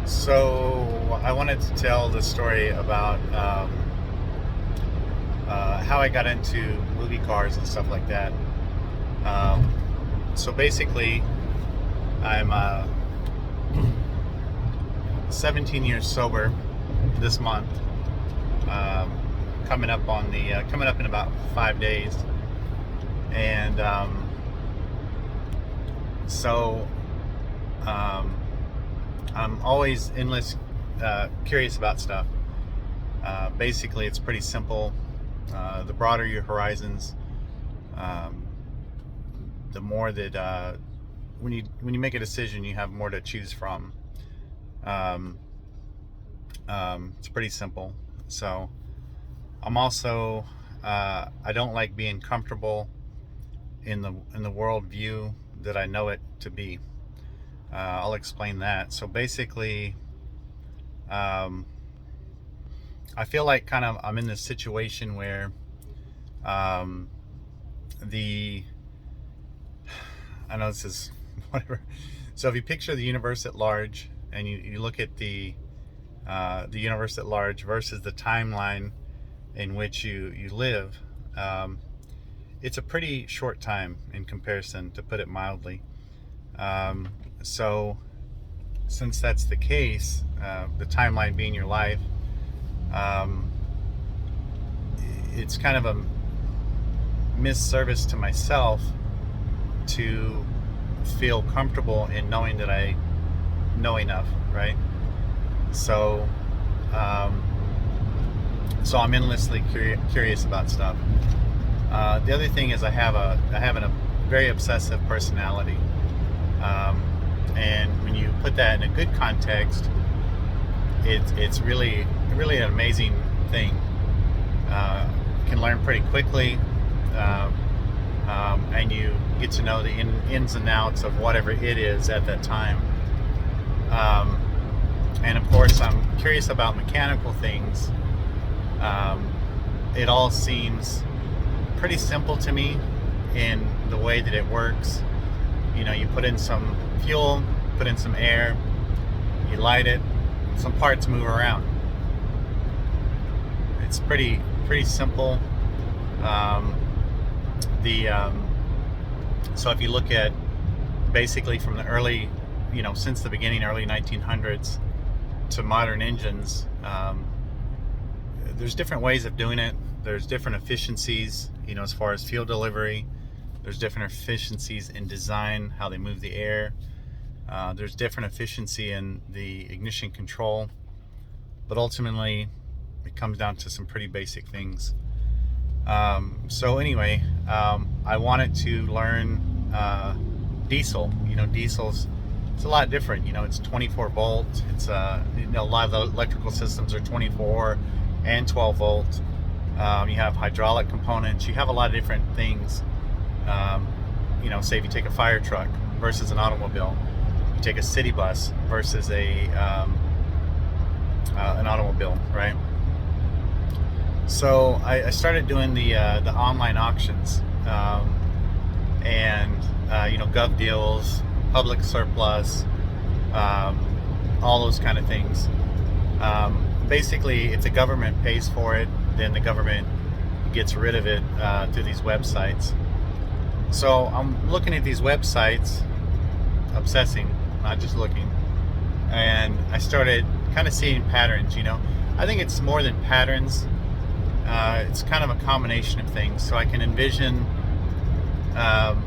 So I wanted to tell the story about how I got into movie cars and stuff like that. Um, so basically, I'm 17 years sober this month. Um, coming up in about 5 days, and so um, I'm always endless curious about stuff. Basically, it's pretty simple. The broader your horizons, um, the more that when you make a decision, you have more to choose from. Um, it's pretty simple. So I'm also I don't like being comfortable in the world view that I know it to be. I'll explain that. So basically, um, I feel like kind of I'm in this situation where um, the I know this is whatever. So if you picture the universe at large and you look at the universe at large versus the timeline in which you live, um, it's a pretty short time in comparison, to put it mildly. So since that's the case, the timeline being your life, um, it's kind of a misservice to myself to feel comfortable in knowing that I know enough, right? So, um, so I'm endlessly curious about stuff. The other thing is I have a very obsessive personality, um, and when you put that in a good context, it's really an amazing thing. You can learn pretty quickly, um, and you get to know the ins and outs of whatever it is at that time. Um, and of course, I'm curious about mechanical things. Um, it all seems pretty simple to me in the way that it works. You put in some fuel, put in some air, you light it, some parts move around. It's pretty simple. Um, the So if you look at basically from the early, since the beginning, early 1900s to modern engines, there's different ways of doing it. There's different efficiencies, as far as fuel delivery. There's different efficiencies in design, how they move the air. There's different efficiency in the ignition control. But ultimately, it comes down to some pretty basic things. So anyway, I wanted to learn diesel. Diesel's it's a lot different. It's 24 volt. It's a lot of the electrical systems are 24 and 12 volt. You have hydraulic components. You have a lot of different things. Say if you take a fire truck versus an automobile, you take a city bus versus an automobile, right? So I started doing the online auctions, and gov deals, public surplus, all those kind of things. Basically, if the government pays for it, then the government gets rid of it through these websites. So I'm looking at these websites, obsessing, not just looking, and I started kind of seeing patterns. I think it's more than patterns. It's kind of a combination of things. So I can envision, um,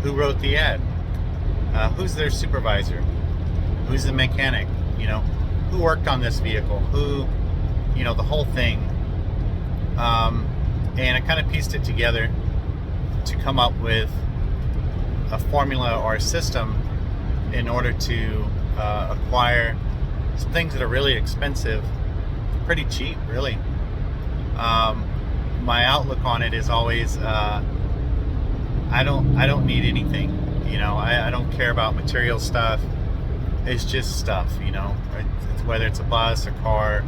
who wrote the ad, who's their supervisor, who's the mechanic, who worked on this vehicle, who, the whole thing. And I kind of pieced it together to come up with a formula or a system in order to acquire some things that are really expensive, pretty cheap, really. My outlook on it is always, I don't need anything. I don't care about material stuff. It's just stuff. It's, whether it's a bus, a car,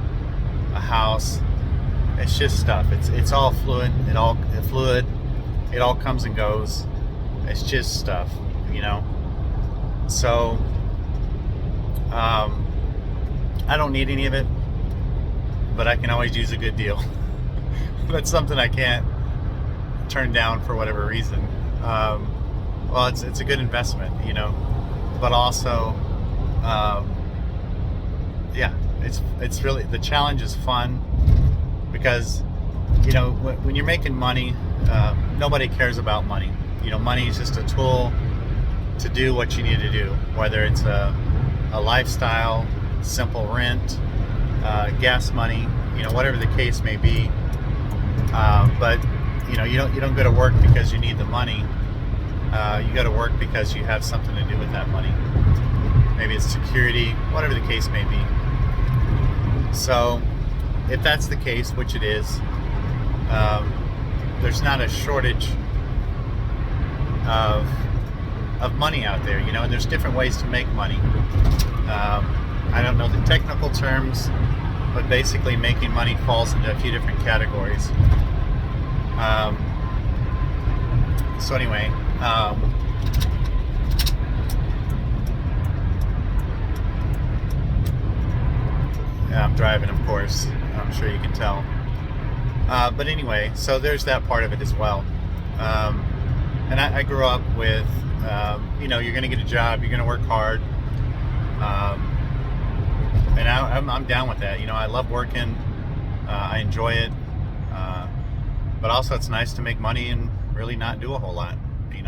a house. It's just stuff. It's all fluid. It all comes and goes. It's just stuff. So I don't need any of it, but I can always use a good deal. That's something I can't turn down for whatever reason. Well, it's a good investment, but also, yeah, it's really, the challenge is fun because, when you're making money, nobody cares about money. Money is just a tool to do what you need to do, whether it's a lifestyle, simple rent, gas money, whatever the case may be. But you don't go to work because you need the money. You go to work because you have something to do with that money. Maybe it's security, whatever the case may be. So if that's the case, which it is, there's not a shortage of money out there, and there's different ways to make money. I don't know the technical terms, but basically making money falls into a few different categories. So anyway, yeah, I'm driving, of course. I'm sure you can tell. But anyway, so there's that part of it as well. And I grew up with, you're going to get a job, you're going to work hard. And I'm down with that. I love working. I enjoy it. But also it's nice to make money and really not do a whole lot.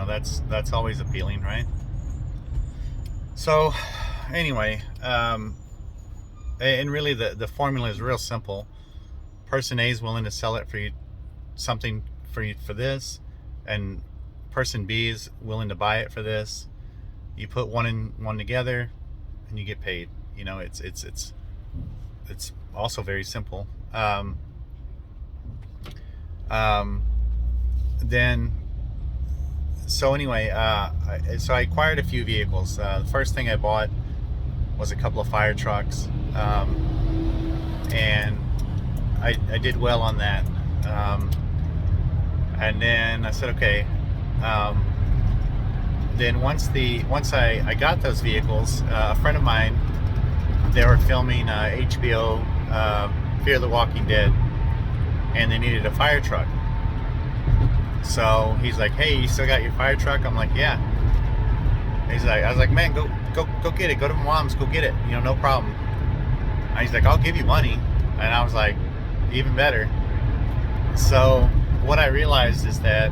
That's always appealing, right? So anyway, and really the formula is real simple. Person A is willing to sell it for you, something for this, and person B is willing to buy it for this. You put one and one together and you get paid. It's also very simple. So I acquired a few vehicles. The first thing I bought was a couple of fire trucks, and I did well on that. And then I said, okay. Then once I got those vehicles, a friend of mine, they were filming HBO Fear the Walking Dead, and they needed a fire truck. So he's like, "Hey, you still got your fire truck?" I'm like, "Yeah." I was like, "Man, go get it. Go to mom's, go get it. No problem." And he's like, "I'll give you money," and I was like, "Even better." So what I realized is that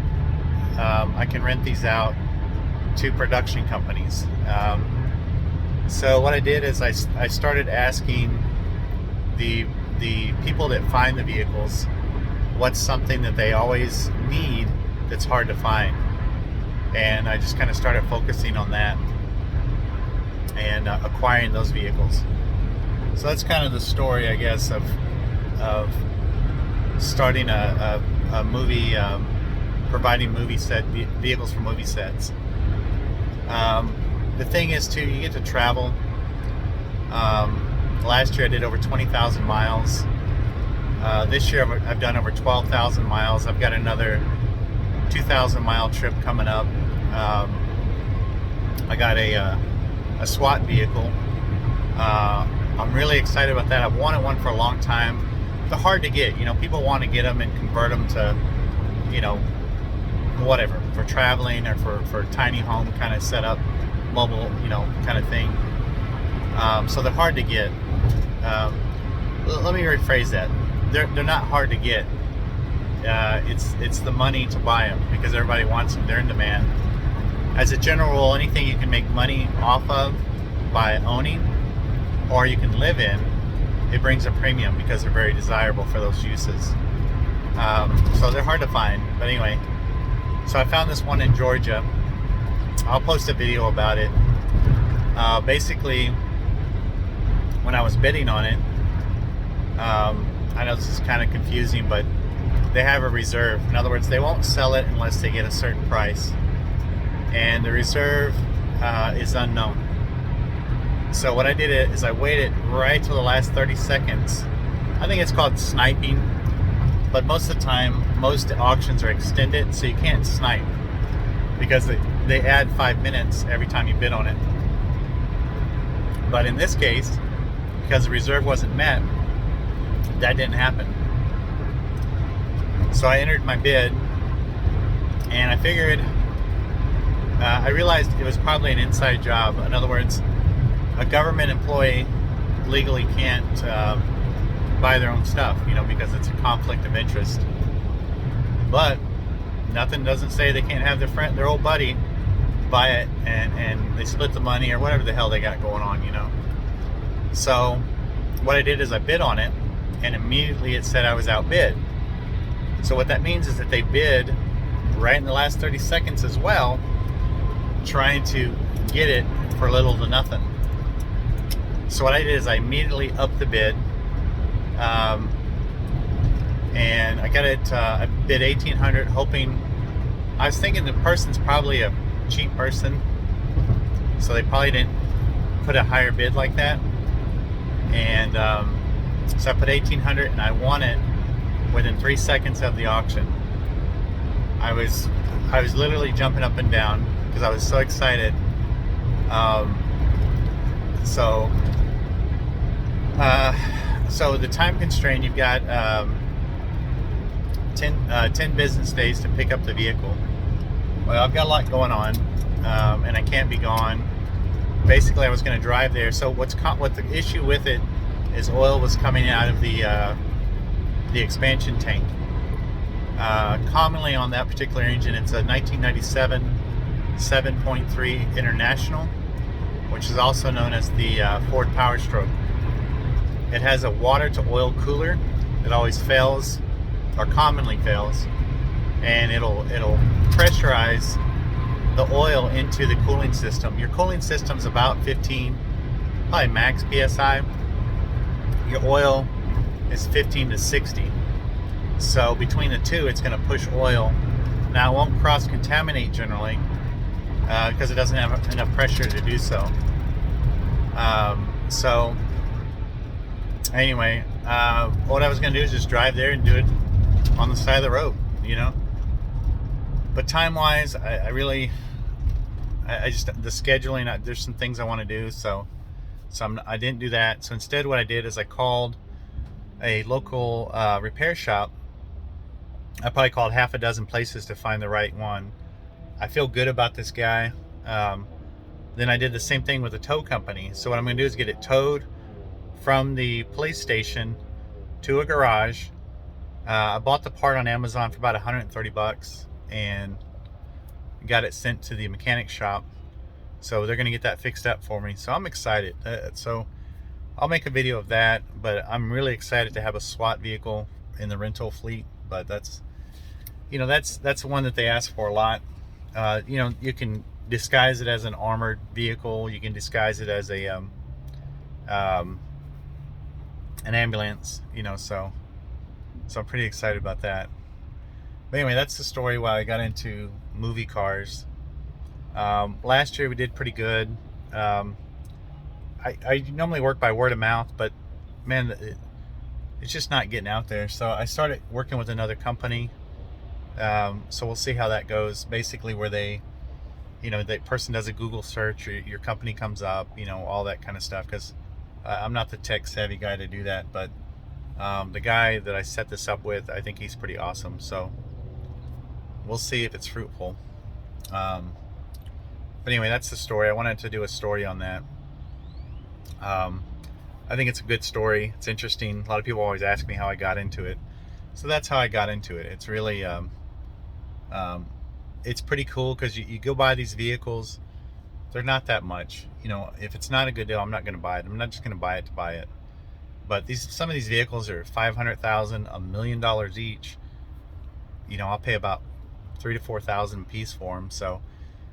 I can rent these out to production companies. So what I did is I started asking the people that find the vehicles what's something that they always need that's hard to find, and I just kind of started focusing on that and acquiring those vehicles. So that's kind of the story, I guess, of starting a movie, providing vehicles for movie sets. The thing is too, you get to travel. Last year I did over 20,000 miles. This year I've done over 12,000 miles. I've got another 2,000 mile trip coming up. I got a SWAT vehicle. I'm really excited about that. I've wanted one for a long time. They're hard to get. People want to get them and convert them to, whatever, for traveling or for tiny home kind of setup, mobile, kind of thing. So they're hard to get. Let me rephrase that. They're not hard to get. It's the money to buy them because everybody wants them. They're in demand. As a general rule, anything you can make money off of by owning or you can live in, it brings a premium because they're very desirable for those uses. So they're hard to find. But anyway, so I found this one in Georgia. I'll post a video about it. Basically, when I was bidding on it, I know this is kind of confusing, but they have a reserve. In other words, they won't sell it unless they get a certain price. And the reserve is unknown. So what I did is I waited right till the last 30 seconds. I think it's called sniping, but most of the time, most auctions are extended, so you can't snipe because they add 5 minutes every time you bid on it. But in this case, because the reserve wasn't met, that didn't happen. So I entered my bid, and I figured, I realized it was probably an inside job. In other words, a government employee legally can't buy their own stuff, because it's a conflict of interest. But nothing doesn't say they can't have their old buddy buy it, and they split the money or whatever the hell they got going on, So what I did is I bid on it, and immediately it said I was outbid. So what that means is that they bid right in the last 30 seconds as well, trying to get it for little to nothing. So what I did is I immediately upped the bid, and I got it. I bid $1,800, hoping. I was thinking the person's probably a cheap person, so they probably didn't put a higher bid like that. And so I put $1,800, and I won it within 3 seconds of the auction. I was literally jumping up and down because I was so excited. So the time constraint, you've got 10 business days to pick up the vehicle. Well, I've got a lot going on, and I can't be gone. Basically, I was going to drive there. So what the issue with it is oil was coming out of the expansion tank. Commonly on that particular engine, it's a 1997 7.3 International, which is also known as the Ford Power Stroke. It has a water to oil cooler that always fails, or commonly fails, and it'll pressurize the oil into the cooling system. Your cooling system's about 15, probably max PSI. Your oil is 15 to 60. So between the two, it's going to push oil. Now, it won't cross-contaminate generally because it doesn't have enough pressure to do so. So anyway, what I was going to do is just drive there and do it on the side of the road, But time-wise, I just, the scheduling, there's some things I want to do, so I didn't do that. So instead, what I did is I called a local repair shop. I probably called half a dozen places to find the right one. I feel good about this guy. Then I did the same thing with the tow company. So what I'm going to do is get it towed from the police station to a garage. I bought the part on Amazon for about 130 bucks and got it sent to the mechanic shop. So they're going to get that fixed up for me. So I'm excited. So I'll make a video of that, but I'm really excited to have a SWAT vehicle in the rental fleet. But that's one that they ask for a lot. You can disguise it as an armored vehicle. You can disguise it as a an ambulance. So I'm pretty excited about that. But anyway, that's the story why I got into movie cars. Last year we did pretty good. I normally work by word of mouth, but man, it's just not getting out there. So I started working with another company. So we'll see how that goes. Basically, where the person does a Google search, or your company comes up, all that kind of stuff. Because I'm not the tech savvy guy to do that, but the guy that I set this up with, I think he's pretty awesome. So we'll see if it's fruitful. But anyway, that's the story. I wanted to do a story on that. I think it's a good story. It's interesting. A lot of people always ask me how I got into it. So that's how I got into it. It's really, it's pretty cool because you go buy these vehicles. They're not that much. If it's not a good deal, I'm not going to buy it. I'm not just going to buy it to buy it. But some of these vehicles are $500,000, $1 million each. I'll pay about $3,000 to $4,000 a piece for them. So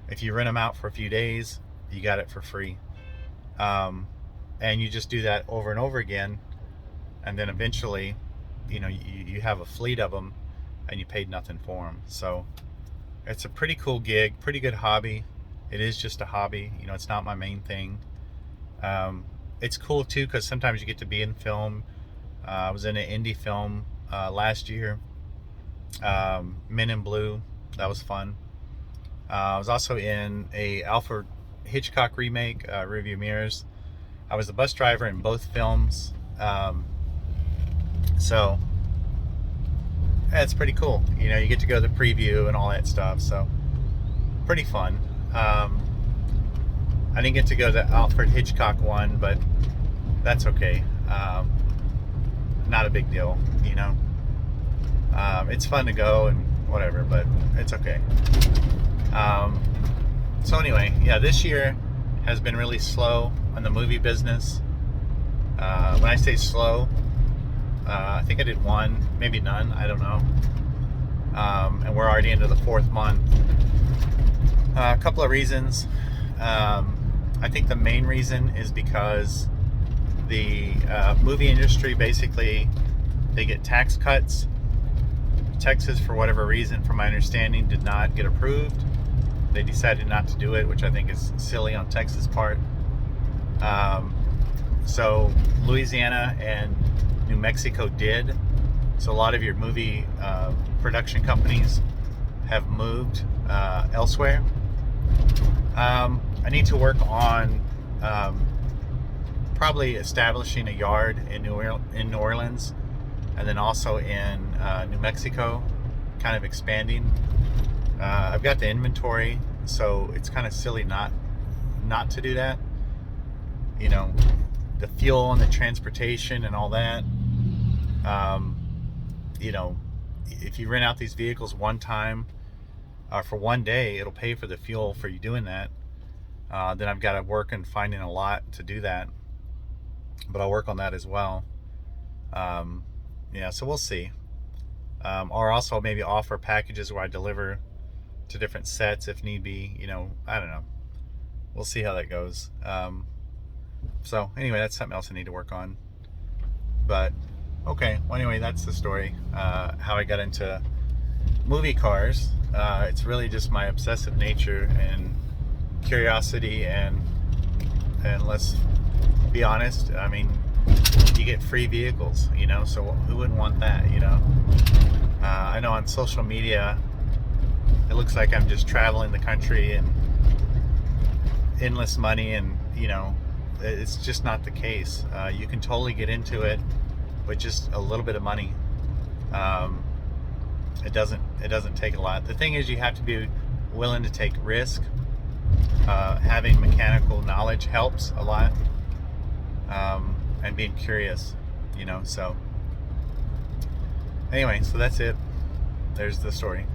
if you rent them out for a few days, you got it for free. And you just do that over and over again, and then eventually, you have a fleet of them, and you paid nothing for them. So it's a pretty cool gig, pretty good hobby. It is just a hobby. It's not my main thing. It's cool too because sometimes you get to be in film. I was in an indie film last year, Men in Blue. That was fun. I was also in a Alfred Hitchcock remake, Rearview Mirrors, I was the bus driver in both films. So it's pretty cool. You know, you get to go to the preview and all that stuff. So pretty fun. I didn't get to go to the Alfred Hitchcock one, but that's okay. Not a big deal, you know. It's fun to go and whatever, but it's okay. So anyway, yeah, this year has been really slow on the movie business. When I say slow, I think I did one, maybe none, I don't know. And we're already into the 4th month. A couple of reasons. I think the main reason is because the movie industry, basically, they get tax cuts. Texas, for whatever reason, from my understanding, did not get approved. They decided not to do it, which I think is silly on Texas' part. So Louisiana and New Mexico did. So a lot of your movie production companies have moved elsewhere. I need to work on probably establishing a yard in New Orleans, and then also in New Mexico, kind of expanding. I've got the inventory, so it's kind of silly not to do that. You know, the fuel and the transportation and all that. You know, if you rent out these vehicles one time for one day, it'll pay for the fuel for you doing that. Then I've got to work and finding a lot to do that, but I'll work on that as well. Yeah, so we'll see. Or also maybe offer packages where I deliver to different sets if need be. You know, I don't know. We'll see how that goes. So anyway, that's something else I need to work on. But okay, well anyway, that's the story. How I got into movie cars. It's really just my obsessive nature and curiosity, and let's be honest, I mean, you get free vehicles, you know, so who wouldn't want that, you know? I know on social media it looks like I'm just traveling the country and endless money, and you know, it's just not the case. You can totally get into it with just a little bit of money. It doesn't take a lot. The thing is, you have to be willing to take risk. Having mechanical knowledge helps a lot, and being curious, you know. So anyway, so that's it. There's the story.